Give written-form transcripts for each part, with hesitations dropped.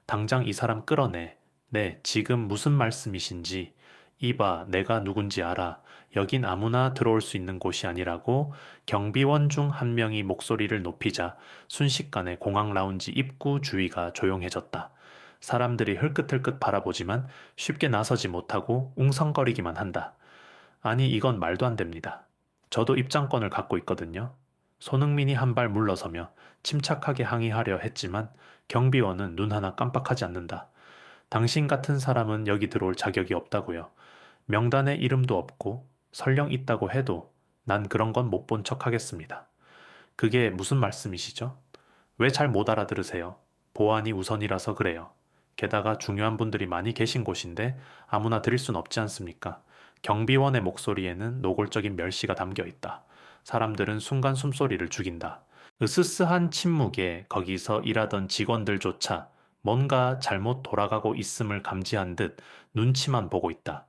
당장 이 사람 끌어내. 네, 지금 무슨 말씀이신지. 이봐, 내가 누군지 알아. 여긴 아무나 들어올 수 있는 곳이 아니라고 경비원 중 한 명이 목소리를 높이자 순식간에 공항 라운지 입구 주위가 조용해졌다. 사람들이 흘끗흘끗 바라보지만 쉽게 나서지 못하고 웅성거리기만 한다. 아니, 이건 말도 안 됩니다. 저도 입장권을 갖고 있거든요. 손흥민이 한 발 물러서며 침착하게 항의하려 했지만 경비원은 눈 하나 깜빡하지 않는다. 당신 같은 사람은 여기 들어올 자격이 없다고요. 명단에 이름도 없고 설령 있다고 해도 난 그런 건 못 본 척 하겠습니다. 그게 무슨 말씀이시죠? 왜 잘 못 알아들으세요? 보안이 우선이라서 그래요. 게다가 중요한 분들이 많이 계신 곳인데 아무나 드릴 순 없지 않습니까? 경비원의 목소리에는 노골적인 멸시가 담겨 있다. 사람들은 순간 숨소리를 죽인다. 으스스한 침묵에 거기서 일하던 직원들조차 뭔가 잘못 돌아가고 있음을 감지한 듯 눈치만 보고 있다.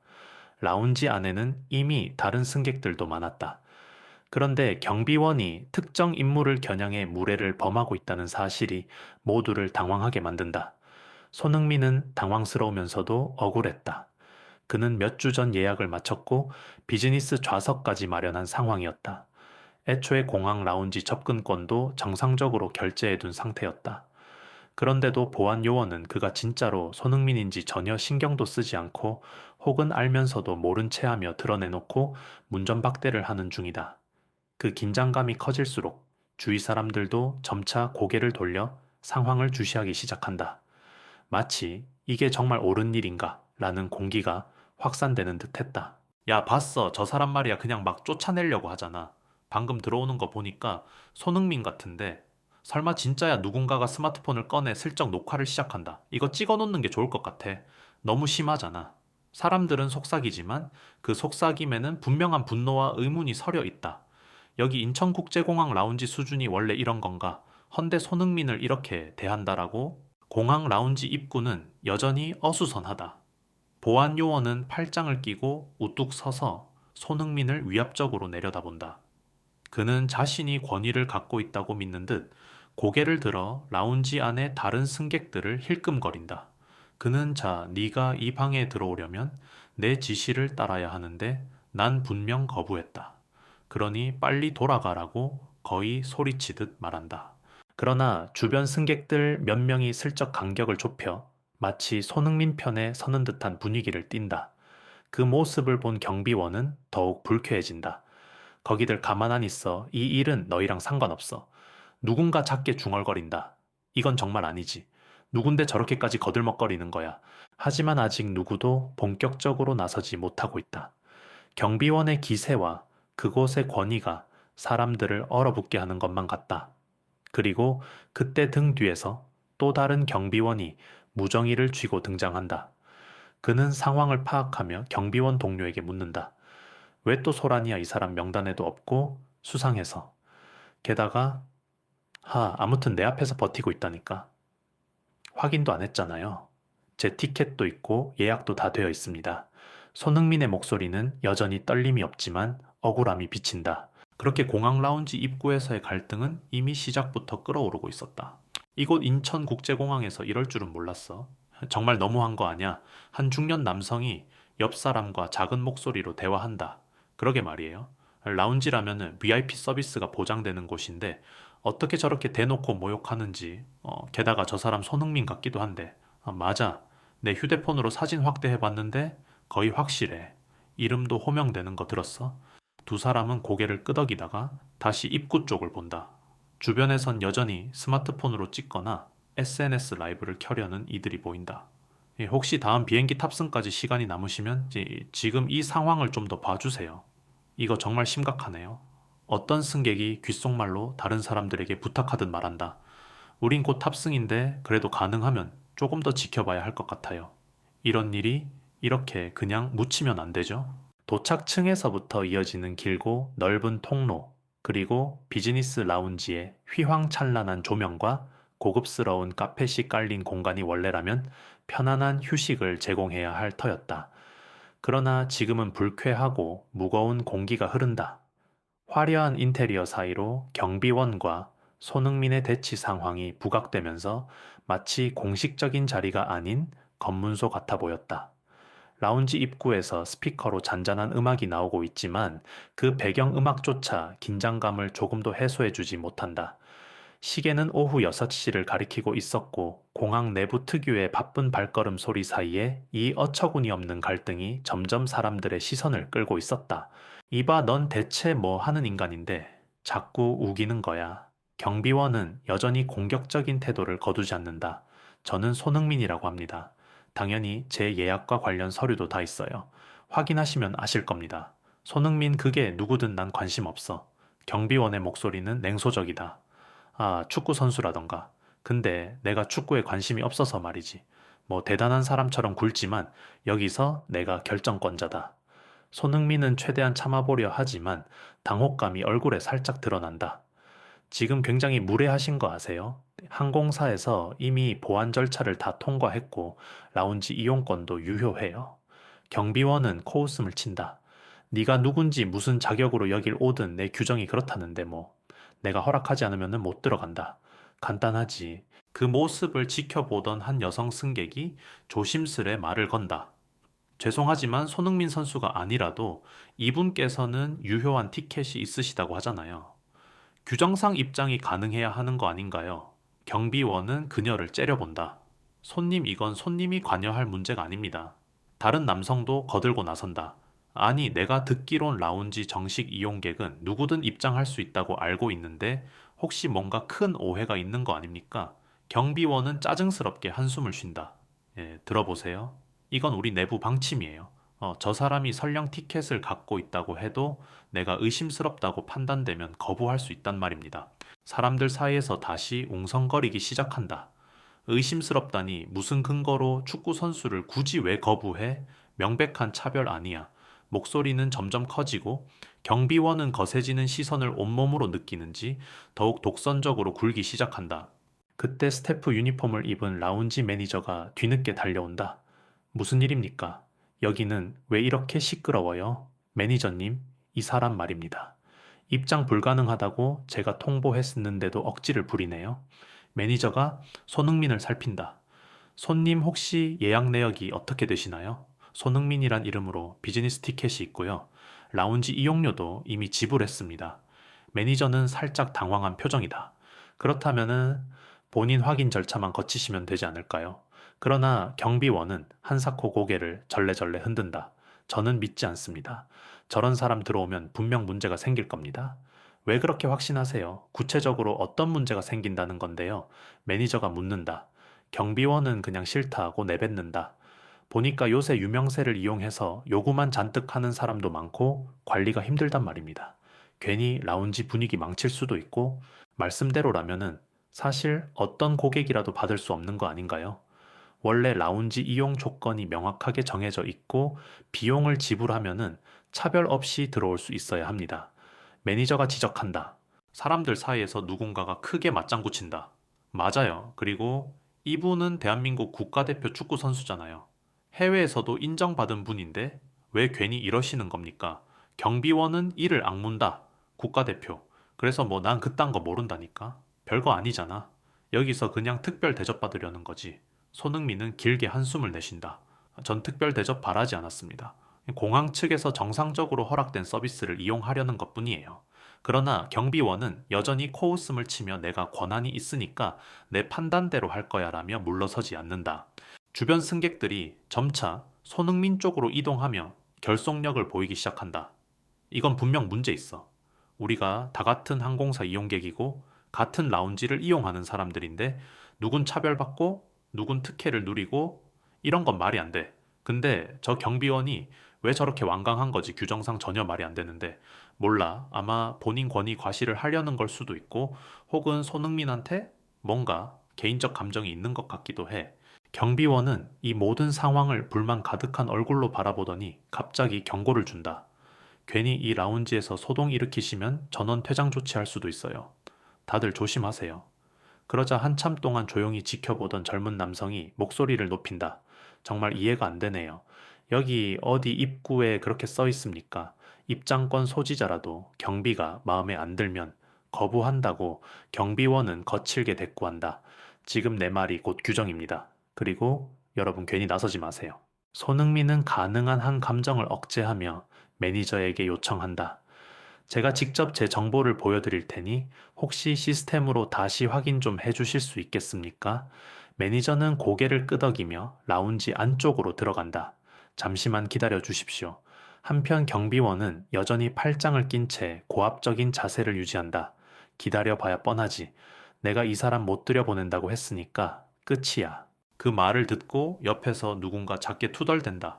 라운지 안에는 이미 다른 승객들도 많았다. 그런데 경비원이 특정 인물을 겨냥해 무례를 범하고 있다는 사실이 모두를 당황하게 만든다. 손흥민은 당황스러우면서도 억울했다. 그는 몇 주 전 예약을 마쳤고 비즈니스 좌석까지 마련한 상황이었다. 애초에 공항 라운지 접근권도 정상적으로 결제해둔 상태였다. 그런데도 보안 요원은 그가 진짜로 손흥민인지 전혀 신경도 쓰지 않고 혹은 알면서도 모른 체하며 드러내놓고 문전박대를 하는 중이다. 그 긴장감이 커질수록 주위 사람들도 점차 고개를 돌려 상황을 주시하기 시작한다. 마치 이게 정말 옳은 일인가 라는 공기가 확산되는 듯 했다. 야, 봤어. 저 사람 말이야. 그냥 막 쫓아내려고 하잖아. 방금 들어오는 거 보니까 손흥민 같은데 설마 진짜야 누군가가 스마트폰을 꺼내 슬쩍 녹화를 시작한다. 이거 찍어 놓는 게 좋을 것 같아. 너무 심하잖아. 사람들은 속삭이지만 그 속삭임에는 분명한 분노와 의문이 서려 있다. 여기 인천국제공항 라운지 수준이 원래 이런 건가? 헌데 손흥민을 이렇게 대한다라고? 공항 라운지 입구는 여전히 어수선하다. 보안 요원은 팔짱을 끼고 우뚝 서서 손흥민을 위압적으로 내려다본다. 그는 자신이 권위를 갖고 있다고 믿는 듯 고개를 들어 라운지 안의 다른 승객들을 힐끔거린다. 그는 자, 네가 이 방에 들어오려면 내 지시를 따라야 하는데 난 분명 거부했다. 그러니 빨리 돌아가라고 거의 소리치듯 말한다. 그러나 주변 승객들 몇 명이 슬쩍 간격을 좁혀 마치 손흥민 편에 서는 듯한 분위기를 띈다. 그 모습을 본 경비원은 더욱 불쾌해진다. 거기들 가만 안 있어. 이 일은 너희랑 상관없어. 누군가 작게 중얼거린다. 이건 정말 아니지. 누군데 저렇게까지 거들먹거리는 거야. 하지만 아직 누구도 본격적으로 나서지 못하고 있다. 경비원의 기세와 그곳의 권위가 사람들을 얼어붙게 하는 것만 같다. 그리고 그때 등 뒤에서 또 다른 경비원이 무정의를 쥐고 등장한다. 그는 상황을 파악하며 경비원 동료에게 묻는다. 왜 또 소란이야? 이 사람 명단에도 없고 수상해서. 게다가 아무튼 내 앞에서 버티고 있다니까. 확인도 안 했잖아요. 제 티켓도 있고 예약도 다 되어 있습니다. 손흥민의 목소리는 여전히 떨림이 없지만 억울함이 비친다. 그렇게 공항 라운지 입구에서의 갈등은 이미 시작부터 끓어오르고 있었다. 이곳 인천국제공항에서 이럴 줄은 몰랐어. 정말 너무한 거 아냐? 한 중년 남성이 옆 사람과 작은 목소리로 대화한다. 그러게 말이에요. 라운지라면은 VIP 서비스가 보장되는 곳인데 어떻게 저렇게 대놓고 모욕하는지. 게다가 저 사람 손흥민 같기도 한데. 맞아. 내 휴대폰으로 사진 확대해봤는데 거의 확실해. 이름도 호명되는 거 들었어? 두 사람은 고개를 끄덕이다가 다시 입구 쪽을 본다. 주변에선 여전히 스마트폰으로 찍거나 SNS 라이브를 켜려는 이들이 보인다. 혹시 다음 비행기 탑승까지 시간이 남으시면 지금 이 상황을 좀 더 봐주세요. 이거 정말 심각하네요. 어떤 승객이 귓속말로 다른 사람들에게 부탁하듯 말한다. 우린 곧 탑승인데 그래도 가능하면 조금 더 지켜봐야 할 것 같아요. 이런 일이 이렇게 그냥 묻히면 안 되죠. 도착층에서부터 이어지는 길고 넓은 통로, 그리고 비즈니스 라운지의 휘황찬란한 조명과 고급스러운 카펫이 깔린 공간이 원래라면 편안한 휴식을 제공해야 할 터였다. 그러나 지금은 불쾌하고 무거운 공기가 흐른다. 화려한 인테리어 사이로 경비원과 손흥민의 대치 상황이 부각되면서 마치 공식적인 자리가 아닌 검문소 같아 보였다. 라운지 입구에서 스피커로 잔잔한 음악이 나오고 있지만 그 배경 음악조차 긴장감을 조금도 해소해주지 못한다. 시계는 오후 6시를 가리키고 있었고 공항 내부 특유의 바쁜 발걸음 소리 사이에 이 어처구니 없는 갈등이 점점 사람들의 시선을 끌고 있었다. 이봐, 넌 대체 뭐 하는 인간인데 자꾸 우기는 거야. 경비원은 여전히 공격적인 태도를 거두지 않는다. 저는 손흥민이라고 합니다. 당연히 제 예약과 관련 서류도 다 있어요. 확인하시면 아실 겁니다. 손흥민 그게 누구든 난 관심 없어. 경비원의 목소리는 냉소적이다. 아, 축구 선수라던가. 근데 내가 축구에 관심이 없어서 말이지. 뭐 대단한 사람처럼 굴지만 여기서 내가 결정권자다. 손흥민은 최대한 참아보려 하지만 당혹감이 얼굴에 살짝 드러난다. 지금 굉장히 무례하신 거 아세요? 항공사에서 이미 보안 절차를 다 통과했고 라운지 이용권도 유효해요. 경비원은 코웃음을 친다. 네가 누군지 무슨 자격으로 여길 오든 내 규정이 그렇다는데 뭐. 내가 허락하지 않으면 못 들어간다. 간단하지. 그 모습을 지켜보던 한 여성 승객이 조심스레 말을 건다. 죄송하지만 손흥민 선수가 아니라도 이분께서는 유효한 티켓이 있으시다고 하잖아요. 규정상 입장이 가능해야 하는 거 아닌가요? 경비원은 그녀를 째려본다. 손님, 이건 손님이 관여할 문제가 아닙니다. 다른 남성도 거들고 나선다. 아니, 내가 듣기론 라운지 정식 이용객은 누구든 입장할 수 있다고 알고 있는데 혹시 뭔가 큰 오해가 있는 거 아닙니까? 경비원은 짜증스럽게 한숨을 쉰다. 예, 들어보세요. 이건 우리 내부 방침이에요. 저 사람이 설령 티켓을 갖고 있다고 해도 내가 의심스럽다고 판단되면 거부할 수 있단 말입니다. 사람들 사이에서 다시 웅성거리기 시작한다. 의심스럽다니 무슨 근거로 축구 선수를 굳이 왜 거부해? 명백한 차별 아니야. 목소리는 점점 커지고 경비원은 거세지는 시선을 온몸으로 느끼는지 더욱 독선적으로 굴기 시작한다. 그때 스태프 유니폼을 입은 라운지 매니저가 뒤늦게 달려온다. 무슨 일입니까? 여기는 왜 이렇게 시끄러워요? 매니저님, 이 사람 말입니다. 입장 불가능하다고 제가 통보했었는데도 억지를 부리네요. 매니저가 손흥민을 살핀다. 손님 혹시 예약 내역이 어떻게 되시나요? 손흥민이란 이름으로 비즈니스 티켓이 있고요. 라운지 이용료도 이미 지불했습니다. 매니저는 살짝 당황한 표정이다. 그렇다면은 본인 확인 절차만 거치시면 되지 않을까요? 그러나 경비원은 한사코 고개를 절레절레 흔든다. 저는 믿지 않습니다. 저런 사람 들어오면 분명 문제가 생길 겁니다. 왜 그렇게 확신하세요? 구체적으로 어떤 문제가 생긴다는 건데요. 매니저가 묻는다. 경비원은 그냥 싫다 하고 내뱉는다. 보니까 요새 유명세를 이용해서 요구만 잔뜩 하는 사람도 많고 관리가 힘들단 말입니다. 괜히 라운지 분위기 망칠 수도 있고 말씀대로라면은 사실 어떤 고객이라도 받을 수 없는 거 아닌가요? 원래 라운지 이용 조건이 명확하게 정해져 있고 비용을 지불하면은 차별 없이 들어올 수 있어야 합니다. 매니저가 지적한다. 사람들 사이에서 누군가가 크게 맞장구 친다. 맞아요. 그리고 이분은 대한민국 국가대표 축구 선수잖아요. 해외에서도 인정받은 분인데 왜 괜히 이러시는 겁니까? 경비원은 이를 악문다. 국가대표. 그래서 뭐 난 그딴 거 모른다니까. 별거 아니잖아. 여기서 그냥 특별 대접받으려는 거지. 손흥민은 길게 한숨을 내쉰다. 전 특별 대접 바라지 않았습니다. 공항 측에서 정상적으로 허락된 서비스를 이용하려는 것뿐이에요. 그러나 경비원은 여전히 코웃음을 치며 내가 권한이 있으니까 내 판단대로 할 거야 라며 물러서지 않는다. 주변 승객들이 점차 손흥민 쪽으로 이동하며 결속력을 보이기 시작한다. 이건 분명 문제 있어. 우리가 다 같은 항공사 이용객이고 같은 라운지를 이용하는 사람들인데 누군 차별받고 누군 특혜를 누리고 이런 건 말이 안 돼. 근데 저 경비원이 왜 저렇게 완강한 거지? 규정상 전혀 말이 안 되는데. 몰라. 아마 본인 권위 과시를 하려는 걸 수도 있고 혹은 손흥민한테 뭔가 개인적 감정이 있는 것 같기도 해. 경비원은 이 모든 상황을 불만 가득한 얼굴로 바라보더니 갑자기 경고를 준다. 괜히 이 라운지에서 소동 일으키시면 전원 퇴장 조치할 수도 있어요. 다들 조심하세요. 그러자 한참 동안 조용히 지켜보던 젊은 남성이 목소리를 높인다. 정말 이해가 안 되네요. 여기 어디 입구에 그렇게 써 있습니까? 입장권 소지자라도 경비가 마음에 안 들면 거부한다고 경비원은 거칠게 대꾸한다. 지금 내 말이 곧 규정입니다. 그리고 여러분 괜히 나서지 마세요. 손흥민은 가능한 한 감정을 억제하며 매니저에게 요청한다. 제가 직접 제 정보를 보여드릴 테니 혹시 시스템으로 다시 확인 좀 해주실 수 있겠습니까? 매니저는 고개를 끄덕이며 라운지 안쪽으로 들어간다. 잠시만 기다려 주십시오. 한편 경비원은 여전히 팔짱을 낀 채 고압적인 자세를 유지한다. 기다려 봐야 뻔하지. 내가 이 사람 못 들여보낸다고 했으니까 끝이야. 그 말을 듣고 옆에서 누군가 작게 투덜댄다.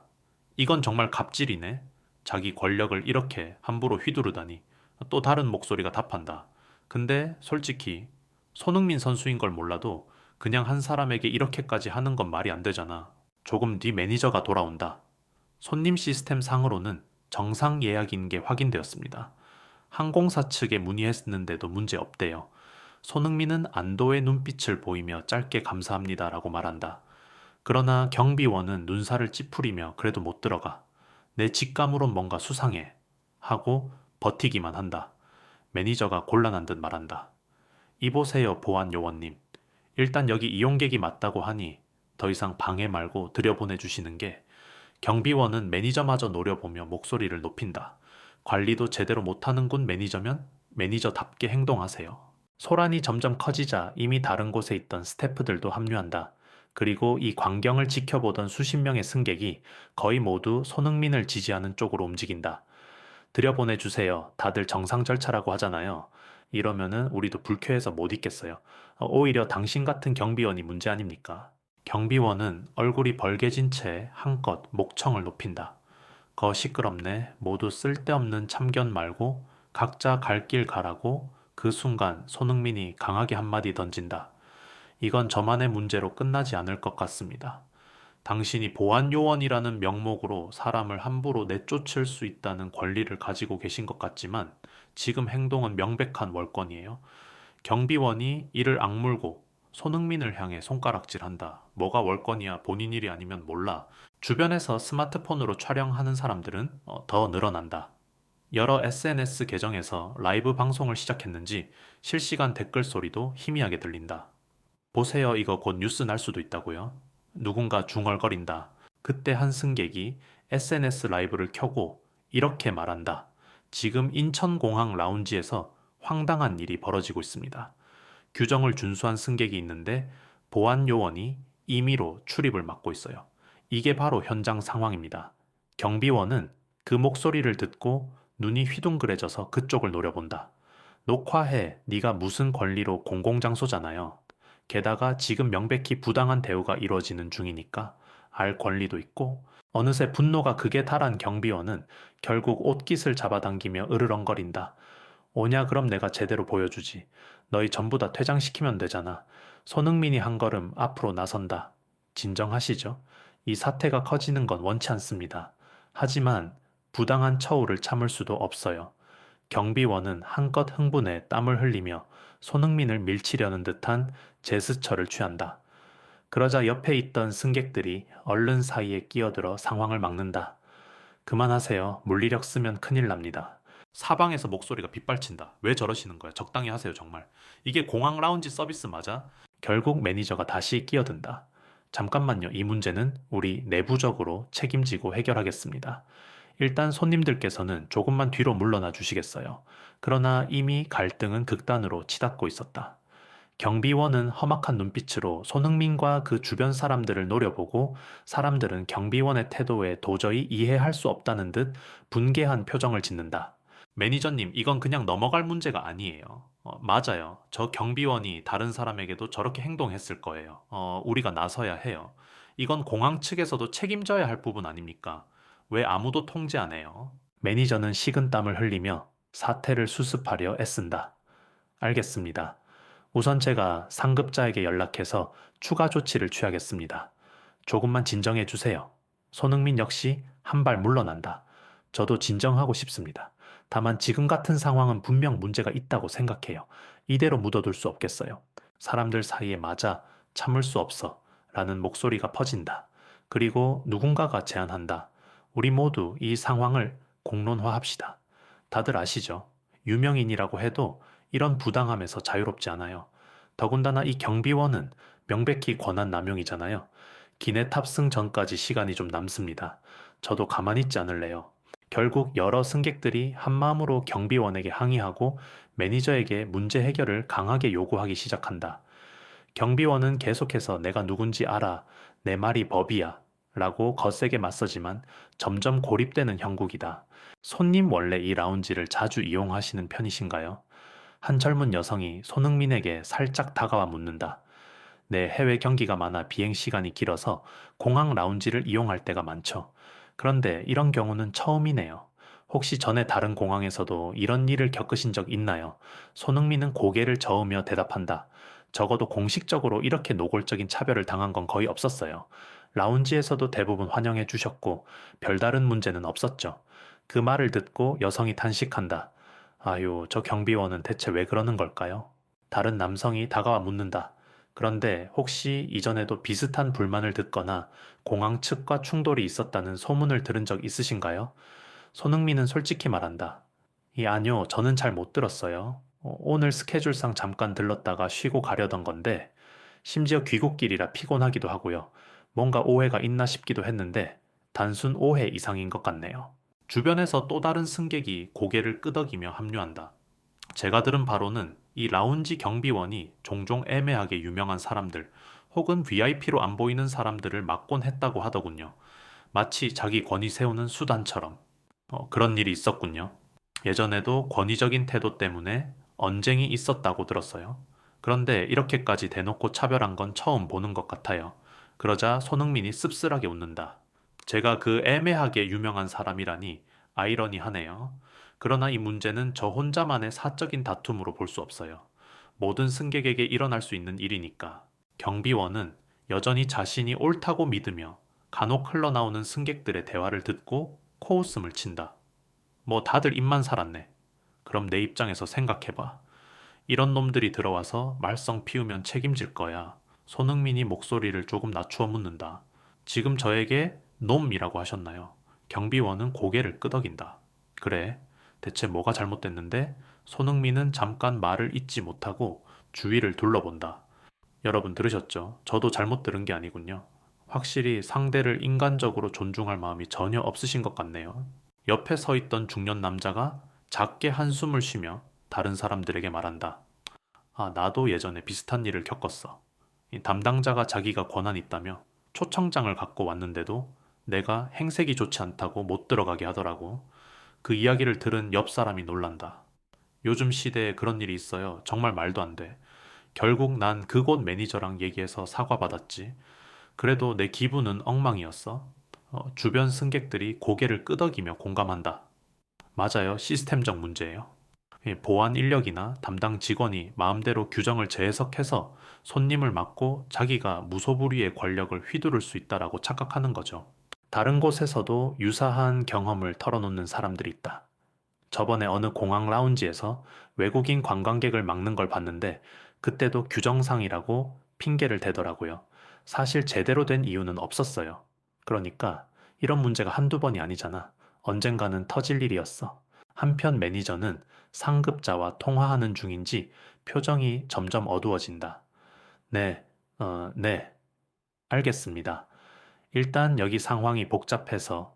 이건 정말 갑질이네. 자기 권력을 이렇게 함부로 휘두르다니. 또 다른 목소리가 답한다. 근데 솔직히 손흥민 선수인 걸 몰라도 그냥 한 사람에게 이렇게까지 하는 건 말이 안 되잖아. 조금 뒤 매니저가 돌아온다. 손님 시스템 상으로는 정상 예약인 게 확인되었습니다. 항공사 측에 문의했는데도 문제 없대요. 손흥민은 안도의 눈빛을 보이며 짧게 감사합니다라고 말한다. 그러나 경비원은 눈살을 찌푸리며 그래도 못 들어가. 내 직감으론 뭔가 수상해. 하고 버티기만 한다. 매니저가 곤란한 듯 말한다. 이보세요, 보안 요원님. 일단 여기 이용객이 맞다고 하니 더 이상 방해 말고 들여보내주시는 게. 경비원은 매니저마저 노려보며 목소리를 높인다. 관리도 제대로 못하는군 매니저면 매니저답게 행동하세요. 소란이 점점 커지자 이미 다른 곳에 있던 스태프들도 합류한다. 그리고 이 광경을 지켜보던 수십 명의 승객이 거의 모두 손흥민을 지지하는 쪽으로 움직인다. 들여보내주세요. 다들 정상 절차라고 하잖아요. 이러면은 우리도 불쾌해서 못 있겠어요. 오히려 당신 같은 경비원이 문제 아닙니까? 경비원은 얼굴이 벌개진 채 한껏 목청을 높인다. 거 시끄럽네. 모두 쓸데없는 참견 말고 각자 갈 길 가라고. 그 순간 손흥민이 강하게 한마디 던진다. 이건 저만의 문제로 끝나지 않을 것 같습니다. 당신이 보안요원이라는 명목으로 사람을 함부로 내쫓을 수 있다는 권리를 가지고 계신 것 같지만 지금 행동은 명백한 월권이에요. 경비원이 이를 악물고 손흥민을 향해 손가락질한다. 뭐가 월권이야. 본인 일이 아니면 몰라. 주변에서 스마트폰으로 촬영하는 사람들은 더 늘어난다. 여러 SNS 계정에서 라이브 방송을 시작했는지 실시간 댓글 소리도 희미하게 들린다. 보세요, 이거 곧 뉴스 날 수도 있다고요. 누군가 중얼거린다. 그때 한 승객이 SNS 라이브를 켜고 이렇게 말한다. 지금 인천공항 라운지에서 황당한 일이 벌어지고 있습니다. 규정을 준수한 승객이 있는데 보안 요원이 임의로 출입을 막고 있어요. 이게 바로 현장 상황입니다. 경비원은 그 목소리를 듣고 눈이 휘둥그레져서 그쪽을 노려본다. 녹화해. 네가 무슨 권리로 공공장소잖아요. 게다가 지금 명백히 부당한 대우가 이루어지는 중이니까 알 권리도 있고. 어느새 분노가 극에 달한 경비원은 결국 옷깃을 잡아당기며 으르렁거린다. 오냐 그럼 내가 제대로 보여주지. 너희 전부 다 퇴장시키면 되잖아. 손흥민이 한 걸음 앞으로 나선다. 진정하시죠. 이 사태가 커지는 건 원치 않습니다. 하지만 부당한 처우를 참을 수도 없어요. 경비원은 한껏 흥분해 땀을 흘리며 손흥민을 밀치려는 듯한 제스처를 취한다. 그러자 옆에 있던 승객들이 얼른 사이에 끼어들어 상황을 막는다. 그만하세요. 물리력 쓰면 큰일 납니다. 사방에서 목소리가 빗발친다. 왜 저러시는 거야? 적당히 하세요, 정말. 이게 공항 라운지 서비스 맞아? 결국 매니저가 다시 끼어든다. 잠깐만요. 이 문제는 우리 내부적으로 책임지고 해결하겠습니다. 일단 손님들께서는 조금만 뒤로 물러나 주시겠어요. 그러나 이미 갈등은 극단으로 치닫고 있었다. 경비원은 험악한 눈빛으로 손흥민과 그 주변 사람들을 노려보고 사람들은 경비원의 태도에 도저히 이해할 수 없다는 듯 분개한 표정을 짓는다. 매니저님, 이건 그냥 넘어갈 문제가 아니에요. 맞아요. 저 경비원이 다른 사람에게도 저렇게 행동했을 거예요. 우리가 나서야 해요. 이건 공항 측에서도 책임져야 할 부분 아닙니까? 왜 아무도 통제 안 해요? 매니저는 식은땀을 흘리며 사태를 수습하려 애쓴다. 알겠습니다. 우선 제가 상급자에게 연락해서 추가 조치를 취하겠습니다. 조금만 진정해 주세요. 손흥민 역시 한 발 물러난다. 저도 진정하고 싶습니다. 다만 지금 같은 상황은 분명 문제가 있다고 생각해요. 이대로 묻어둘 수 없겠어요. 사람들 사이에 맞아 참을 수 없어 라는 목소리가 퍼진다. 그리고 누군가가 제안한다. 우리 모두 이 상황을 공론화합시다. 다들 아시죠? 유명인이라고 해도 이런 부당함에서 자유롭지 않아요. 더군다나 이 경비원은 명백히 권한 남용이잖아요. 기내 탑승 전까지 시간이 좀 남습니다. 저도 가만히 있지 않을래요. 결국 여러 승객들이 한마음으로 경비원에게 항의하고 매니저에게 문제 해결을 강하게 요구하기 시작한다. 경비원은 계속해서 내가 누군지 알아. 내 말이 법이야. 라고 거세게 맞서지만 점점 고립되는 형국이다. 손님 원래 이 라운지를 자주 이용하시는 편이신가요? 한 젊은 여성이 손흥민에게 살짝 다가와 묻는다. 네, 해외 경기가 많아 비행 시간이 길어서 공항 라운지를 이용할 때가 많죠. 그런데 이런 경우는 처음이네요. 혹시 전에 다른 공항에서도 이런 일을 겪으신 적 있나요? 손흥민은 고개를 저으며 대답한다. 적어도 공식적으로 이렇게 노골적인 차별을 당한 건 거의 없었어요. 라운지에서도 대부분 환영해 주셨고 별다른 문제는 없었죠. 그 말을 듣고 여성이 탄식한다. 아유, 저 경비원은 대체 왜 그러는 걸까요? 다른 남성이 다가와 묻는다. 그런데 혹시 이전에도 비슷한 불만을 듣거나 공항 측과 충돌이 있었다는 소문을 들은 적 있으신가요? 손흥민은 솔직히 말한다. 아니요, 저는 잘 못 들었어요. 오늘 스케줄상 잠깐 들렀다가 쉬고 가려던 건데, 심지어 귀국길이라 피곤하기도 하고요. 뭔가 오해가 있나 싶기도 했는데, 단순 오해 이상인 것 같네요. 주변에서 또 다른 승객이 고개를 끄덕이며 합류한다. 제가 들은 바로는 이 라운지 경비원이 종종 애매하게 유명한 사람들 혹은 VIP로 안 보이는 사람들을 막곤 했다고 하더군요. 마치 자기 권위 세우는 수단처럼. 그런 일이 있었군요. 예전에도 권위적인 태도 때문에 언쟁이 있었다고 들었어요. 그런데 이렇게까지 대놓고 차별한 건 처음 보는 것 같아요. 그러자 손흥민이 씁쓸하게 웃는다. 제가 그 애매하게 유명한 사람이라니 아이러니하네요. 그러나 이 문제는 저 혼자만의 사적인 다툼으로 볼 수 없어요. 모든 승객에게 일어날 수 있는 일이니까. 경비원은 여전히 자신이 옳다고 믿으며 간혹 흘러나오는 승객들의 대화를 듣고 코웃음을 친다. 뭐 다들 입만 살았네. 그럼 내 입장에서 생각해봐. 이런 놈들이 들어와서 말썽 피우면 책임질 거야. 손흥민이 목소리를 조금 낮추어 묻는다. 지금 저에게 놈이라고 하셨나요? 경비원은 고개를 끄덕인다. 그래. 대체 뭐가 잘못됐는데? 손흥민은 잠깐 말을 잇지 못하고 주위를 둘러본다. 여러분 들으셨죠? 저도 잘못 들은 게 아니군요. 확실히 상대를 인간적으로 존중할 마음이 전혀 없으신 것 같네요. 옆에 서 있던 중년 남자가 작게 한숨을 쉬며 다른 사람들에게 말한다. 아, 나도 예전에 비슷한 일을 겪었어. 이 담당자가 자기가 권한이 있다며 초청장을 갖고 왔는데도 내가 행색이 좋지 않다고 못 들어가게 하더라고. 그 이야기를 들은 옆 사람이 놀란다. 요즘 시대에 그런 일이 있어요. 정말 말도 안 돼. 결국 난 그곳 매니저랑 얘기해서 사과받았지. 그래도 내 기분은 엉망이었어. 주변 승객들이 고개를 끄덕이며 공감한다. 맞아요. 시스템적 문제예요. 보안 인력이나 담당 직원이 마음대로 규정을 재해석해서 손님을 막고 자기가 무소불위의 권력을 휘두를 수 있다라고 착각하는 거죠. 다른 곳에서도 유사한 경험을 털어놓는 사람들이 있다. 저번에 어느 공항 라운지에서 외국인 관광객을 막는 걸 봤는데 그때도 규정상이라고 핑계를 대더라고요. 사실 제대로 된 이유는 없었어요. 그러니까 이런 문제가 한두 번이 아니잖아. 언젠가는 터질 일이었어. 한편 매니저는 상급자와 통화하는 중인지 표정이 점점 어두워진다. 네, 네, 알겠습니다. 일단 여기 상황이 복잡해서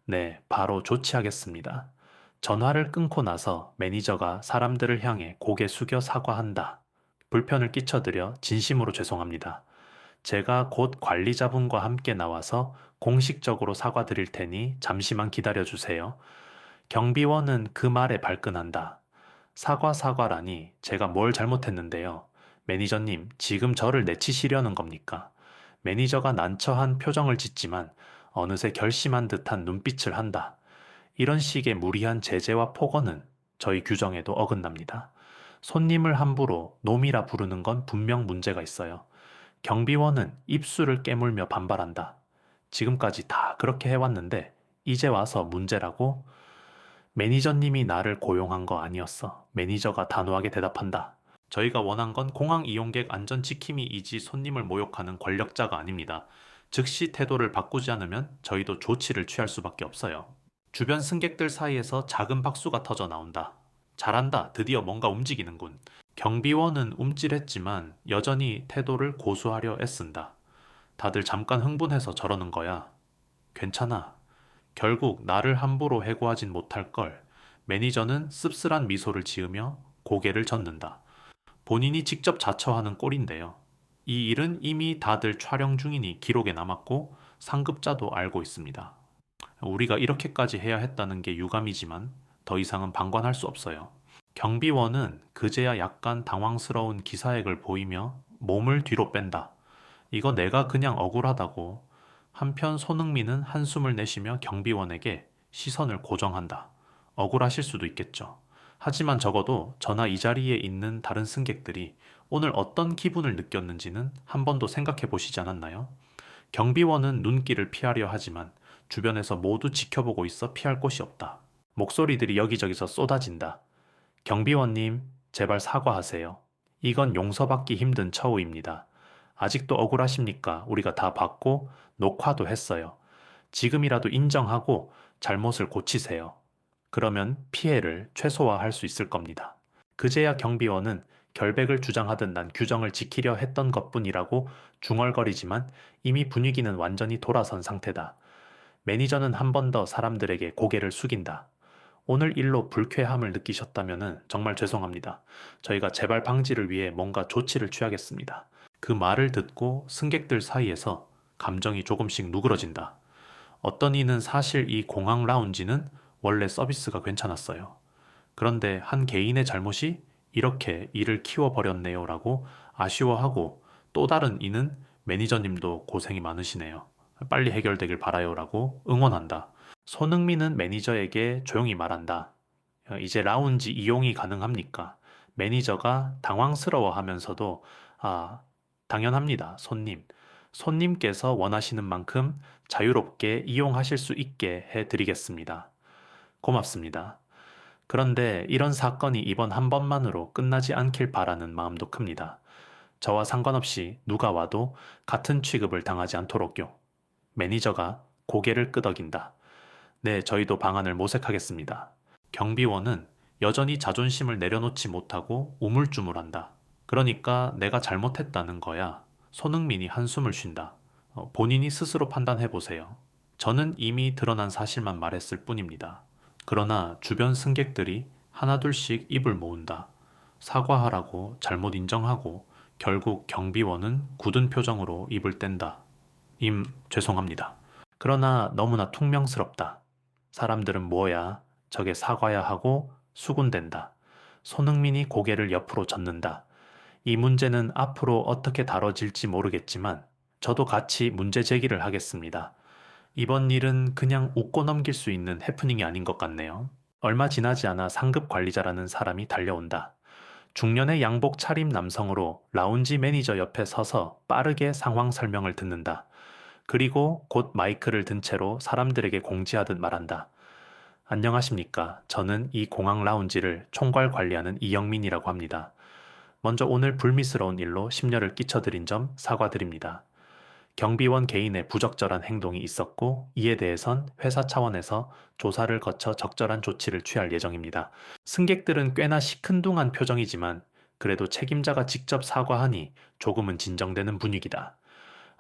네, 바로 조치하겠습니다. 전화를 끊고 나서 매니저가 사람들을 향해 고개 숙여 사과한다. 불편을 끼쳐드려 진심으로 죄송합니다. 제가 곧 관리자분과 함께 나와서 공식적으로 사과드릴 테니 잠시만 기다려주세요. 경비원은 그 말에 발끈한다. 사과라니 제가 뭘 잘못했는데요. 매니저님, 지금 저를 내치시려는 겁니까? 매니저가 난처한 표정을 짓지만 어느새 결심한 듯한 눈빛을 한다. 이런 식의 무리한 제재와 폭언은 저희 규정에도 어긋납니다. 손님을 함부로 놈이라 부르는 건 분명 문제가 있어요. 경비원은 입술을 깨물며 반발한다. 지금까지 다 그렇게 해왔는데 이제 와서 문제라고? 매니저님이 나를 고용한 거 아니었어. 매니저가 단호하게 대답한다. 저희가 원한 건 공항 이용객 안전 지킴이이지 손님을 모욕하는 권력자가 아닙니다. 즉시 태도를 바꾸지 않으면 저희도 조치를 취할 수밖에 없어요. 주변 승객들 사이에서 작은 박수가 터져 나온다. 잘한다. 드디어 뭔가 움직이는군. 경비원은 움찔했지만 여전히 태도를 고수하려 애쓴다. 다들 잠깐 흥분해서 저러는 거야. 괜찮아. 결국 나를 함부로 해고하진 못할 걸. 매니저는 씁쓸한 미소를 지으며 고개를 젓는다. 본인이 직접 자처하는 꼴인데요. 이 일은 이미 다들 촬영 중이니 기록에 남았고 상급자도 알고 있습니다. 우리가 이렇게까지 해야 했다는 게 유감이지만 더 이상은 방관할 수 없어요. 경비원은 그제야 약간 당황스러운 기사액을 보이며 몸을 뒤로 뺀다. 이거 내가 그냥 억울하다고. 한편 손흥민은 한숨을 내쉬며 경비원에게 시선을 고정한다. 억울하실 수도 있겠죠. 하지만 적어도 저나 이 자리에 있는 다른 승객들이 오늘 어떤 기분을 느꼈는지는 한 번도 생각해 보시지 않았나요? 경비원은 눈길을 피하려 하지만 주변에서 모두 지켜보고 있어 피할 곳이 없다. 목소리들이 여기저기서 쏟아진다. 경비원님, 제발 사과하세요. 이건 용서받기 힘든 처우입니다. 아직도 억울하십니까? 우리가 다 봤고 녹화도 했어요. 지금이라도 인정하고 잘못을 고치세요. 그러면 피해를 최소화할 수 있을 겁니다. 그제야 경비원은 결백을 주장하듯 난 규정을 지키려 했던 것뿐이라고 중얼거리지만 이미 분위기는 완전히 돌아선 상태다. 매니저는 한 번 더 사람들에게 고개를 숙인다. 오늘 일로 불쾌함을 느끼셨다면 정말 죄송합니다. 저희가 재발 방지를 위해 뭔가 조치를 취하겠습니다. 그 말을 듣고 승객들 사이에서 감정이 조금씩 누그러진다. 어떤 이는 사실 이 공항 라운지는 원래 서비스가 괜찮았어요. 그런데 한 개인의 잘못이 이렇게 일을 키워버렸네요 라고 아쉬워하고, 또 다른 이는 매니저님도 고생이 많으시네요. 빨리 해결되길 바라요 라고 응원한다. 손흥민은 매니저에게 조용히 말한다. 이제 라운지 이용이 가능합니까? 매니저가 당황스러워 하면서도 당연합니다, 손님. 손님께서 원하시는 만큼 자유롭게 이용하실 수 있게 해드리겠습니다. 고맙습니다. 그런데 이런 사건이 이번 한 번만으로 끝나지 않길 바라는 마음도 큽니다. 저와 상관없이 누가 와도 같은 취급을 당하지 않도록요. 매니저가 고개를 끄덕인다. 네, 저희도 방안을 모색하겠습니다. 경비원은 여전히 자존심을 내려놓지 못하고 우물쭈물한다. 그러니까 내가 잘못했다는 거야. 손흥민이 한숨을 쉰다. 본인이 스스로 판단해 보세요. 저는 이미 드러난 사실만 말했을 뿐입니다. 그러나 주변 승객들이 하나둘씩 입을 모은다. 사과하라고 잘못 인정하고 결국 경비원은 굳은 표정으로 입을 뗀다. 죄송합니다. 그러나 너무나 퉁명스럽다. 사람들은 뭐야, 저게 사과야 하고 수군댄다. 손흥민이 고개를 옆으로 젓는다. 이 문제는 앞으로 어떻게 다뤄질지 모르겠지만 저도 같이 문제 제기를 하겠습니다. 이번 일은 그냥 웃고 넘길 수 있는 해프닝이 아닌 것 같네요. 얼마 지나지 않아 상급 관리자라는 사람이 달려온다. 중년의 양복 차림 남성으로 라운지 매니저 옆에 서서 빠르게 상황 설명을 듣는다. 그리고 곧 마이크를 든 채로 사람들에게 공지하듯 말한다. 안녕하십니까. 저는 이 공항 라운지를 총괄 관리하는 이영민이라고 합니다. 먼저 오늘 불미스러운 일로 심려를 끼쳐드린 점 사과드립니다. 경비원 개인의 부적절한 행동이 있었고 이에 대해선 회사 차원에서 조사를 거쳐 적절한 조치를 취할 예정입니다. 승객들은 꽤나 시큰둥한 표정이지만 그래도 책임자가 직접 사과하니 조금은 진정되는 분위기다.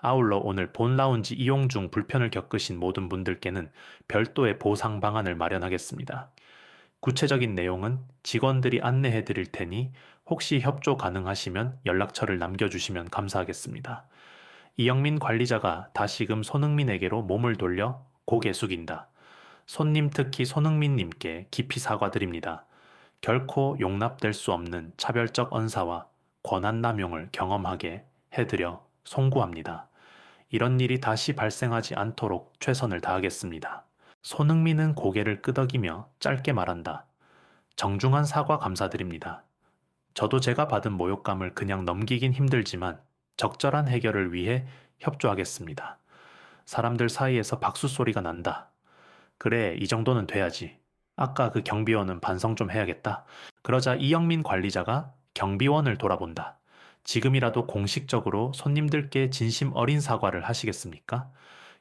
아울러 오늘 본 라운지 이용 중 불편을 겪으신 모든 분들께는 별도의 보상 방안을 마련하겠습니다. 구체적인 내용은 직원들이 안내해 드릴 테니 혹시 협조 가능하시면 연락처를 남겨주시면 감사하겠습니다. 이영민 관리자가 다시금 손흥민에게로 몸을 돌려 고개 숙인다. 손님, 특히 손흥민님께 깊이 사과드립니다. 결코 용납될 수 없는 차별적 언사와 권한 남용을 경험하게 해드려 송구합니다. 이런 일이 다시 발생하지 않도록 최선을 다하겠습니다. 손흥민은 고개를 끄덕이며 짧게 말한다. 정중한 사과 감사드립니다. 저도 제가 받은 모욕감을 그냥 넘기긴 힘들지만 적절한 해결을 위해 협조하겠습니다. 사람들 사이에서 박수 소리가 난다. 그래, 이 정도는 돼야지. 아까 그 경비원은 반성 좀 해야겠다. 그러자 이영민 관리자가 경비원을 돌아본다. 지금이라도 공식적으로 손님들께 진심 어린 사과를 하시겠습니까?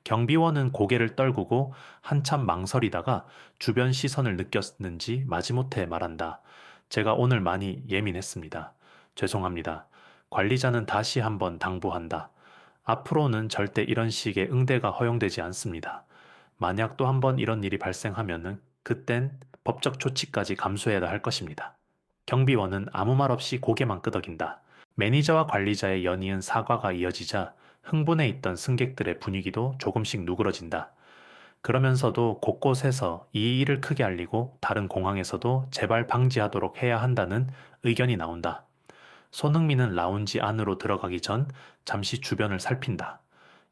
경비원은 고개를 떨구고 한참 망설이다가 주변 시선을 느꼈는지 마지못해 말한다. 제가 오늘 많이 예민했습니다. 죄송합니다. 관리자는 다시 한번 당부한다. 앞으로는 절대 이런 식의 응대가 허용되지 않습니다. 만약 또 한 번 이런 일이 발생하면은 그땐 법적 조치까지 감수해야 할 것입니다. 경비원은 아무 말 없이 고개만 끄덕인다. 매니저와 관리자의 연이은 사과가 이어지자 흥분해 있던 승객들의 분위기도 조금씩 누그러진다. 그러면서도 곳곳에서 이 일을 크게 알리고 다른 공항에서도 재발 방지하도록 해야 한다는 의견이 나온다. 손흥민은 라운지 안으로 들어가기 전 잠시 주변을 살핀다.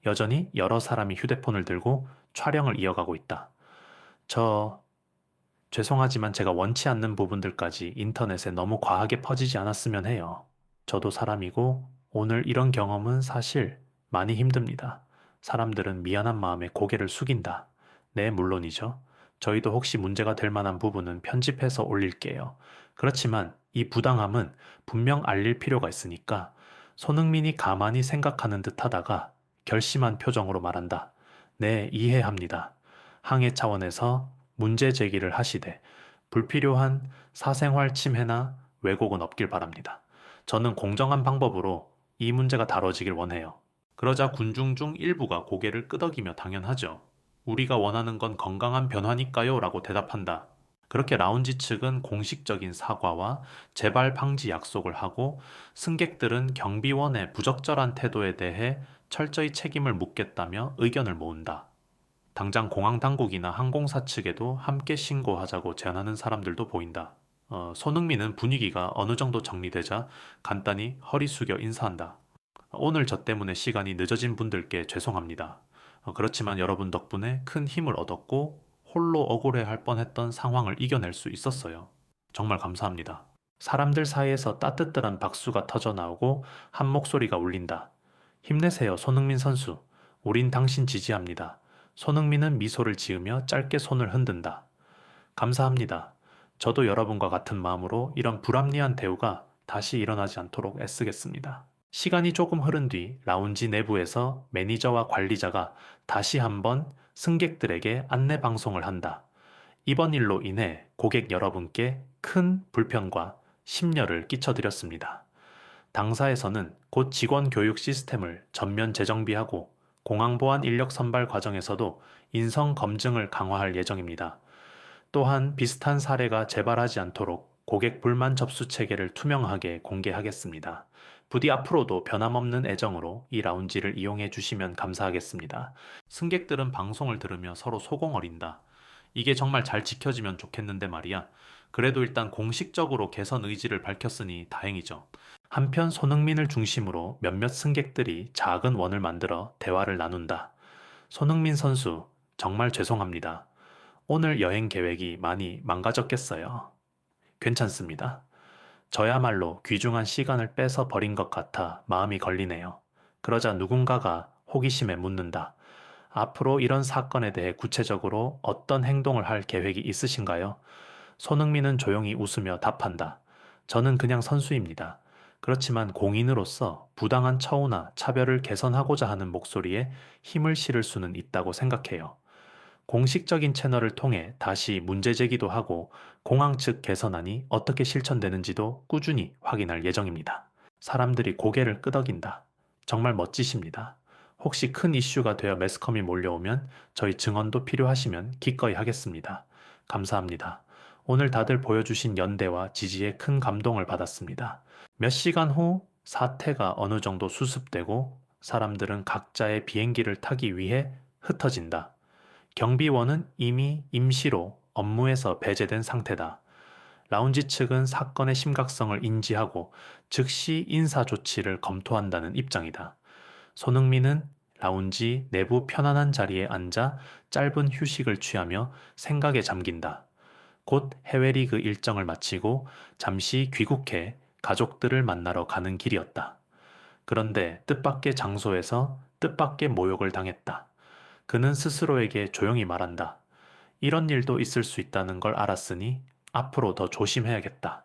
여전히 여러 사람이 휴대폰을 들고 촬영을 이어가고 있다. 저, 죄송하지만 제가 원치 않는 부분들까지 인터넷에 너무 과하게 퍼지지 않았으면 해요. 저도 사람이고 오늘 이런 경험은 사실 많이 힘듭니다. 사람들은 미안한 마음에 고개를 숙인다. 네, 물론이죠. 저희도 혹시 문제가 될 만한 부분은 편집해서 올릴게요. 그렇지만 이 부당함은 분명 알릴 필요가 있으니까 손흥민이 가만히 생각하는 듯 하다가 결심한 표정으로 말한다. 네, 이해합니다. 항해 차원에서 문제 제기를 하시되 불필요한 사생활 침해나 왜곡은 없길 바랍니다. 저는 공정한 방법으로 이 문제가 다뤄지길 원해요. 그러자 군중 중 일부가 고개를 끄덕이며 당연하죠. 우리가 원하는 건 건강한 변화니까요 라고 대답한다. 그렇게 라운지 측은 공식적인 사과와 재발 방지 약속을 하고 승객들은 경비원의 부적절한 태도에 대해 철저히 책임을 묻겠다며 의견을 모은다. 당장 공항 당국이나 항공사 측에도 함께 신고하자고 제안하는 사람들도 보인다. 손흥민은 분위기가 어느 정도 정리되자 간단히 허리 숙여 인사한다. 오늘 저 때문에 시간이 늦어진 분들께 죄송합니다. 그렇지만 여러분 덕분에 큰 힘을 얻었고 홀로 억울해할 뻔했던 상황을 이겨낼 수 있었어요. 정말 감사합니다. 사람들 사이에서 따뜻한 박수가 터져 나오고 한 목소리가 울린다. 힘내세요, 손흥민 선수. 우린 당신 지지합니다. 손흥민은 미소를 지으며 짧게 손을 흔든다. 감사합니다. 저도 여러분과 같은 마음으로 이런 불합리한 대우가 다시 일어나지 않도록 애쓰겠습니다. 시간이 조금 흐른 뒤 라운지 내부에서 매니저와 관리자가 다시 한번 승객들에게 안내 방송을 한다. 이번 일로 인해 고객 여러분께 큰 불편과 심려를 끼쳐드렸습니다. 당사에서는 곧 직원 교육 시스템을 전면 재정비하고 공항보안 인력 선발 과정에서도 인성 검증을 강화할 예정입니다. 또한 비슷한 사례가 재발하지 않도록 고객 불만 접수 체계를 투명하게 공개하겠습니다. 부디 앞으로도 변함없는 애정으로 이 라운지를 이용해 주시면 감사하겠습니다. 승객들은 방송을 들으며 서로 소공어린다. 이게 정말 잘 지켜지면 좋겠는데 말이야. 그래도 일단 공식적으로 개선 의지를 밝혔으니 다행이죠. 한편 손흥민을 중심으로 몇몇 승객들이 작은 원을 만들어 대화를 나눈다. 손흥민 선수, 정말 죄송합니다. 오늘 여행 계획이 많이 망가졌겠어요. 괜찮습니다. 저야말로 귀중한 시간을 뺏어 버린 것 같아 마음이 걸리네요. 그러자 누군가가 호기심에 묻는다. 앞으로 이런 사건에 대해 구체적으로 어떤 행동을 할 계획이 있으신가요? 손흥민은 조용히 웃으며 답한다. 저는 그냥 선수입니다. 그렇지만 공인으로서 부당한 처우나 차별을 개선하고자 하는 목소리에 힘을 실을 수는 있다고 생각해요. 공식적인 채널을 통해 다시 문제 제기도 하고 공항 측 개선안이 어떻게 실천되는지도 꾸준히 확인할 예정입니다. 사람들이 고개를 끄덕인다. 정말 멋지십니다. 혹시 큰 이슈가 되어 매스컴이 몰려오면 저희 증언도 필요하시면 기꺼이 하겠습니다. 감사합니다. 오늘 다들 보여주신 연대와 지지에 큰 감동을 받았습니다. 몇 시간 후 사태가 어느 정도 수습되고 사람들은 각자의 비행기를 타기 위해 흩어진다. 경비원은 이미 임시로 업무에서 배제된 상태다. 라운지 측은 사건의 심각성을 인지하고 즉시 인사 조치를 검토한다는 입장이다. 손흥민은 라운지 내부 편안한 자리에 앉아 짧은 휴식을 취하며 생각에 잠긴다. 곧 해외 리그 일정을 마치고 잠시 귀국해 가족들을 만나러 가는 길이었다. 그런데 뜻밖의 장소에서 뜻밖의 모욕을 당했다. 그는 스스로에게 조용히 말한다. 이런 일도 있을 수 있다는 걸 알았으니 앞으로 더 조심해야겠다.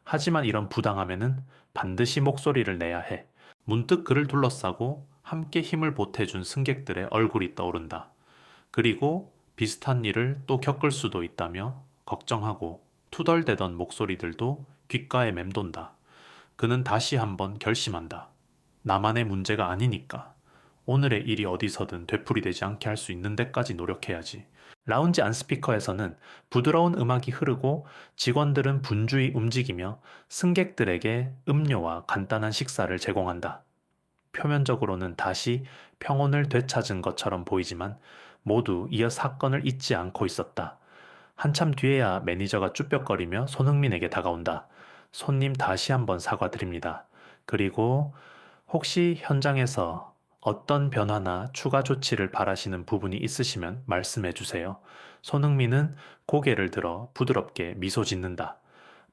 하지만 이런 부당함에는 반드시 목소리를 내야 해. 문득 그를 둘러싸고 함께 힘을 보태준 승객들의 얼굴이 떠오른다. 그리고 비슷한 일을 또 겪을 수도 있다며 걱정하고 투덜대던 목소리들도 귓가에 맴돈다. 그는 다시 한번 결심한다. 나만의 문제가 아니니까. 오늘의 일이 어디서든 되풀이되지 않게 할 수 있는 데까지 노력해야지. 라운지 안스피커에서는 부드러운 음악이 흐르고 직원들은 분주히 움직이며 승객들에게 음료와 간단한 식사를 제공한다. 표면적으로는 다시 평온을 되찾은 것처럼 보이지만 모두 이어 사건을 잊지 않고 있었다. 한참 뒤에야 매니저가 쭈뼛거리며 손흥민에게 다가온다. 손님 다시 한번 사과드립니다. 그리고 혹시 현장에서 어떤 변화나 추가 조치를 바라시는 부분이 있으시면 말씀해 주세요. 손흥민은 고개를 들어 부드럽게 미소 짓는다.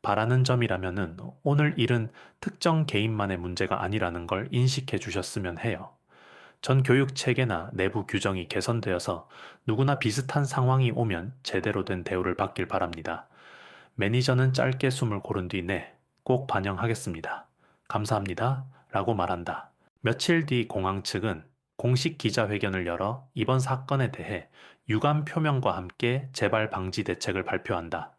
바라는 점이라면은 오늘 일은 특정 개인만의 문제가 아니라는 걸 인식해 주셨으면 해요. 전 교육 체계나 내부 규정이 개선되어서 누구나 비슷한 상황이 오면 제대로 된 대우를 받길 바랍니다. 매니저는 짧게 숨을 고른 뒤 네, 꼭 반영하겠습니다. 감사합니다. 라고 말한다. 며칠 뒤 공항 측은 공식 기자회견을 열어 이번 사건에 대해 유감 표명과 함께 재발 방지 대책을 발표한다.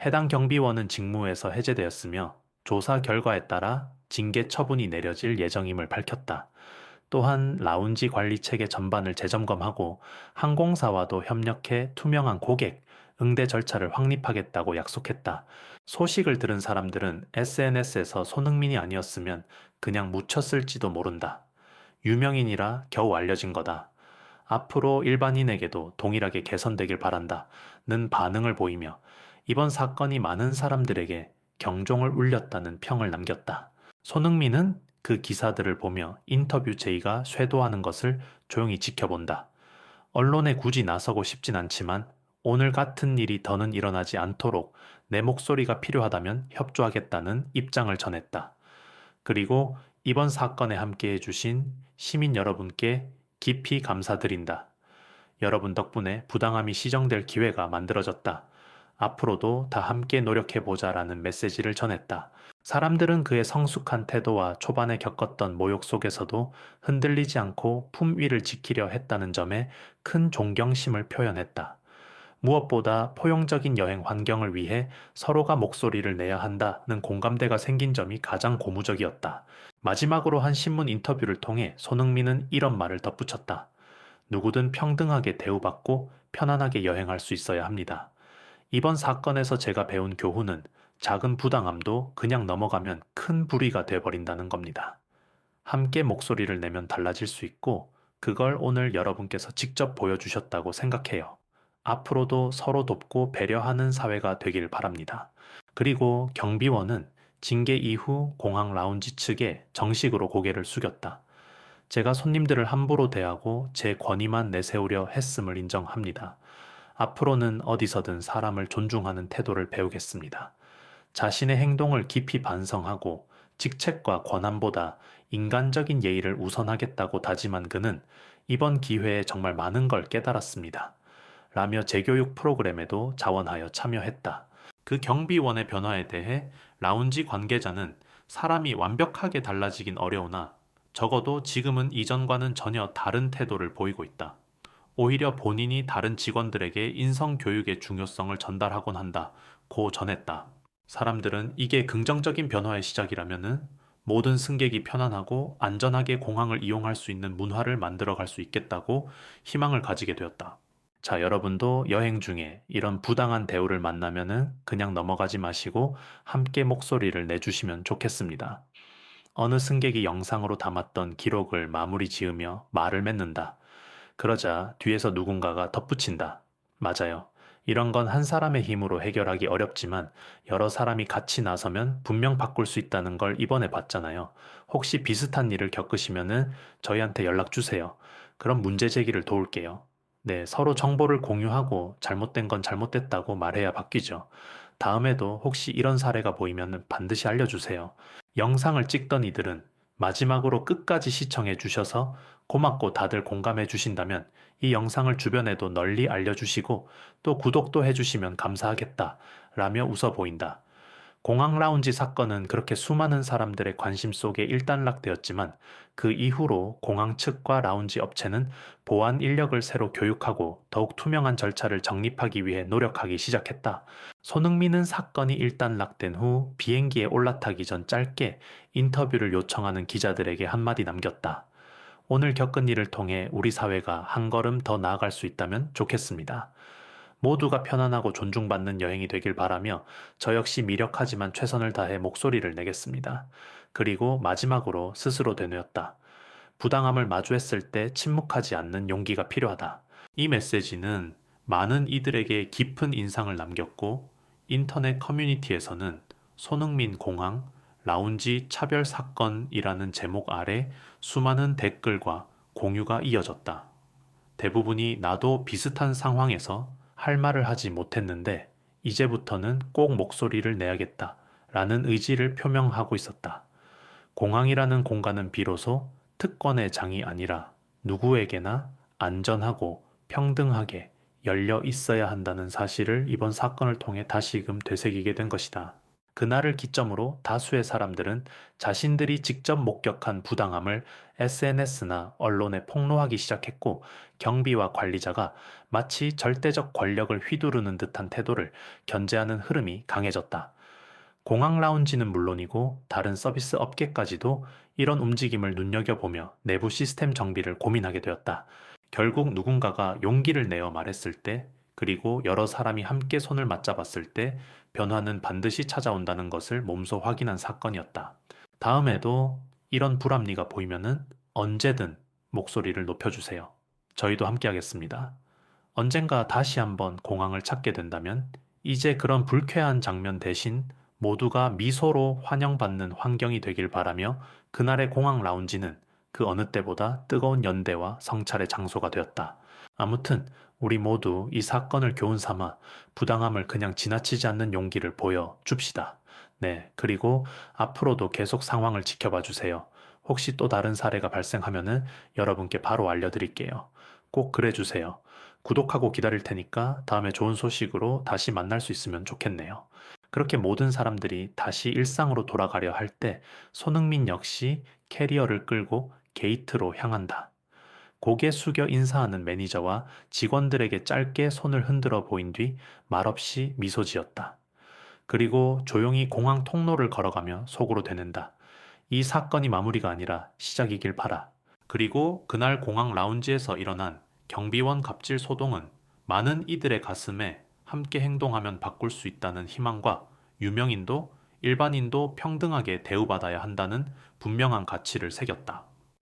해당 경비원은 직무에서 해제되었으며 조사 결과에 따라 징계 처분이 내려질 예정임을 밝혔다. 또한 라운지 관리 체계 전반을 재점검하고 항공사와도 협력해 투명한 고객, 응대 절차를 확립하겠다고 약속했다. 소식을 들은 사람들은 SNS에서 손흥민이 아니었으면 그냥 묻혔을지도 모른다. 유명인이라 겨우 알려진 거다. 앞으로 일반인에게도 동일하게 개선되길 바란다. 는 반응을 보이며 이번 사건이 많은 사람들에게 경종을 울렸다는 평을 남겼다. 손흥민은 그 기사들을 보며 인터뷰 제의가 쇄도하는 것을 조용히 지켜본다. 언론에 굳이 나서고 싶진 않지만 오늘 같은 일이 더는 일어나지 않도록 내 목소리가 필요하다면 협조하겠다는 입장을 전했다. 그리고 이번 사건에 함께 해주신 시민 여러분께 깊이 감사드린다. 여러분 덕분에 부당함이 시정될 기회가 만들어졌다. 앞으로도 다 함께 노력해보자라는 메시지를 전했다. 사람들은 그의 성숙한 태도와 초반에 겪었던 모욕 속에서도 흔들리지 않고 품위를 지키려 했다는 점에 큰 존경심을 표현했다. 무엇보다 포용적인 여행 환경을 위해 서로가 목소리를 내야 한다는 공감대가 생긴 점이 가장 고무적이었다. 마지막으로 한 신문 인터뷰를 통해 손흥민은 이런 말을 덧붙였다. 누구든 평등하게 대우받고 편안하게 여행할 수 있어야 합니다. 이번 사건에서 제가 배운 교훈은 작은 부당함도 그냥 넘어가면 큰 불의가 돼버린다는 겁니다. 함께 목소리를 내면 달라질 수 있고 그걸 오늘 여러분께서 직접 보여주셨다고 생각해요. 앞으로도 서로 돕고 배려하는 사회가 되길 바랍니다. 그리고 경비원은 징계 이후 공항 라운지 측에 정식으로 고개를 숙였다. 제가 손님들을 함부로 대하고 제 권위만 내세우려 했음을 인정합니다. 앞으로는 어디서든 사람을 존중하는 태도를 배우겠습니다. 자신의 행동을 깊이 반성하고 직책과 권한보다 인간적인 예의를 우선하겠다고 다짐한 그는 이번 기회에 정말 많은 걸 깨달았습니다. 라며 재교육 프로그램에도 자원하여 참여했다. 그 경비원의 변화에 대해 라운지 관계자는 사람이 완벽하게 달라지긴 어려우나 적어도 지금은 이전과는 전혀 다른 태도를 보이고 있다. 오히려 본인이 다른 직원들에게 인성교육의 중요성을 전달하곤 한다고 전했다. 사람들은 이게 긍정적인 변화의 시작이라면은 모든 승객이 편안하고 안전하게 공항을 이용할 수 있는 문화를 만들어갈 수 있겠다고 희망을 가지게 되었다. 자, 여러분도 여행 중에 이런 부당한 대우를 만나면은 그냥 넘어가지 마시고 함께 목소리를 내주시면 좋겠습니다. 어느 승객이 영상으로 담았던 기록을 마무리 지으며 말을 맺는다. 그러자 뒤에서 누군가가 덧붙인다. 맞아요. 이런 건 한 사람의 힘으로 해결하기 어렵지만 여러 사람이 같이 나서면 분명 바꿀 수 있다는 걸 이번에 봤잖아요. 혹시 비슷한 일을 겪으시면은 저희한테 연락 주세요. 그럼 문제 제기를 도울게요. 네, 서로 정보를 공유하고 잘못된 건 잘못됐다고 말해야 바뀌죠. 다음에도 혹시 이런 사례가 보이면 반드시 알려주세요. 영상을 찍던 이들은 마지막으로 끝까지 시청해 주셔서 고맙고 다들 공감해 주신다면 이 영상을 주변에도 널리 알려주시고 또 구독도 해주시면 감사하겠다 라며 웃어 보인다. 공항 라운지 사건은 그렇게 수많은 사람들의 관심 속에 일단락되었지만 그 이후로 공항 측과 라운지 업체는 보안 인력을 새로 교육하고 더욱 투명한 절차를 정립하기 위해 노력하기 시작했다. 손흥민은 사건이 일단락된 후 비행기에 올라타기 전 짧게 인터뷰를 요청하는 기자들에게 한마디 남겼다. 오늘 겪은 일을 통해 우리 사회가 한 걸음 더 나아갈 수 있다면 좋겠습니다. 모두가 편안하고 존중받는 여행이 되길 바라며 저 역시 미력하지만 최선을 다해 목소리를 내겠습니다. 그리고 마지막으로 스스로 되뇌었다. 부당함을 마주했을 때 침묵하지 않는 용기가 필요하다. 이 메시지는 많은 이들에게 깊은 인상을 남겼고 인터넷 커뮤니티에서는 손흥민 공항 라운지 차별 사건이라는 제목 아래 수많은 댓글과 공유가 이어졌다. 대부분이 나도 비슷한 상황에서 할 말을 하지 못했는데 이제부터는 꼭 목소리를 내야겠다 라는 의지를 표명하고 있었다. 공항이라는 공간은 비로소 특권의 장이 아니라 누구에게나 안전하고 평등하게 열려 있어야 한다는 사실을 이번 사건을 통해 다시금 되새기게 된 것이다. 그날을 기점으로 다수의 사람들은 자신들이 직접 목격한 부당함을 SNS나 언론에 폭로하기 시작했고 경비와 관리자가 마치 절대적 권력을 휘두르는 듯한 태도를 견제하는 흐름이 강해졌다. 공항 라운지는 물론이고 다른 서비스 업계까지도 이런 움직임을 눈여겨보며 내부 시스템 정비를 고민하게 되었다. 결국 누군가가 용기를 내어 말했을 때, 그리고 여러 사람이 함께 손을 맞잡았을 때 변화는 반드시 찾아온다는 것을 몸소 확인한 사건이었다. 다음에도 이런 불합리가 보이면은 언제든 목소리를 높여주세요. 저희도 함께하겠습니다. 언젠가 다시 한번 공항을 찾게 된다면 이제 그런 불쾌한 장면 대신 모두가 미소로 환영받는 환경이 되길 바라며 그날의 공항 라운지는 그 어느 때보다 뜨거운 연대와 성찰의 장소가 되었다. 아무튼 우리 모두 이 사건을 교훈 삼아 부당함을 그냥 지나치지 않는 용기를 보여 줍시다. 네, 그리고 앞으로도 계속 상황을 지켜봐 주세요. 혹시 또 다른 사례가 발생하면은 여러분께 바로 알려드릴게요. 꼭 그래 주세요. 구독하고 기다릴 테니까 다음에 좋은 소식으로 다시 만날 수 있으면 좋겠네요. 그렇게 모든 사람들이 다시 일상으로 돌아가려 할 때 손흥민 역시 캐리어를 끌고 게이트로 향한다. 고개 숙여 인사하는 매니저와 직원들에게 짧게 손을 흔들어 보인 뒤 말없이 미소 지었다. 그리고 조용히 공항 통로를 걸어가며 속으로 되는다. 이 사건이 마무리가 아니라 시작이길 바라. 그리고 그날 공항 라운지에서 일어난 경비원 갑질 소동은 많은 이들의 가슴에 함께 행동하면 바꿀 수 있다는 희망과 유명인도 일반인도 평등하게 대우받아야 한다는 분명한 가치를 새겼다.